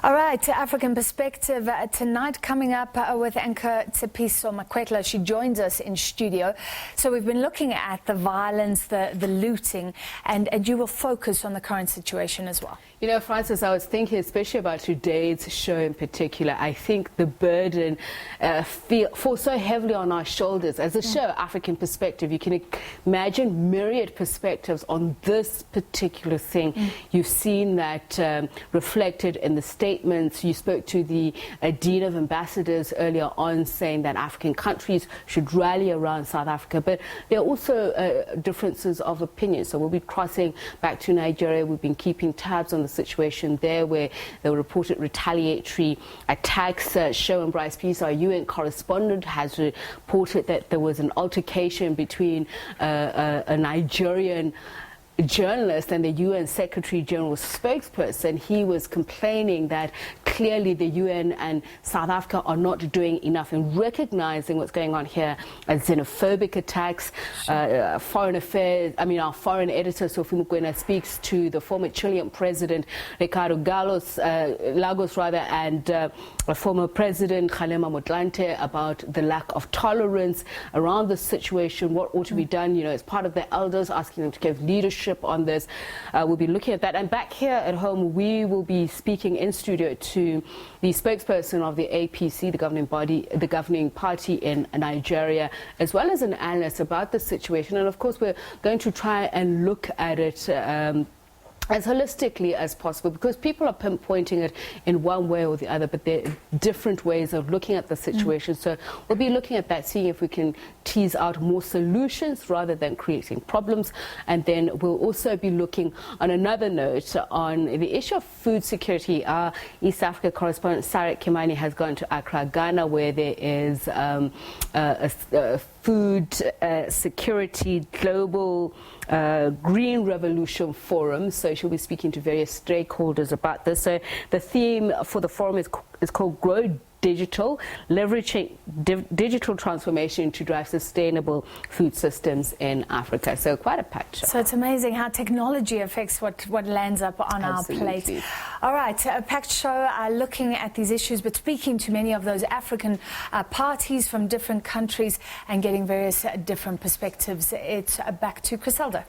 All right, to African Perspective tonight, coming up with anchor Tsepiso Makwetla. She joins us in studio. So we've been looking at the violence, the looting, and you will focus on the current situation as well. You know, Francis, I was thinking especially about today's show in particular. I think the burden falls so heavily on our shoulders. As a show, African Perspective, you can imagine myriad perspectives on this particular thing. You've seen that reflected in the statements. You spoke to the Dean of Ambassadors earlier on saying that African countries should rally around South Africa. But there are also differences of opinion. So we'll be crossing back to Nigeria. We've been keeping tabs on the situation there where there were reported retaliatory attacks. Sherwin Bryce-Peace, our UN correspondent, has reported that there was an altercation between a Nigerian journalist and the UN Secretary General's spokesperson. He was complaining that clearly the UN and South Africa are not doing enough in recognizing what's going on here as xenophobic attacks. Foreign affairs, our foreign editor Sophie Mukwena speaks to the former Chilean president Ricardo Lagos and former president Kgalema Motlanthe about the lack of tolerance around the situation, what ought to be done, as part of the elders, asking them to give leadership on this. We'll be looking at that. And back here at home, we will be speaking in studio to the spokesperson of the APC, the governing body, the governing party in Nigeria, as well as an analyst about the situation. And of course, we're going to try and look at it as holistically as possible, because people are pinpointing it in one way or the other, but there are different ways of looking at the situation. So we'll be looking at that, seeing if we can tease out more solutions rather than creating problems. And then we'll also be looking on another note on the issue of food security. Our East Africa correspondent Sarek Kimani has gone to Accra, Ghana, where there is a food security global Green Revolution Forum. So she'll be speaking to various stakeholders about this. So the theme for the forum is called Grow Digital, leveraging digital transformation to drive sustainable food systems in Africa. So quite a packed show. So it's amazing how technology affects what lands up on our plate. All right, a packed show looking at these issues, but speaking to many of those African parties from different countries and getting various different perspectives. It's back to Griselda.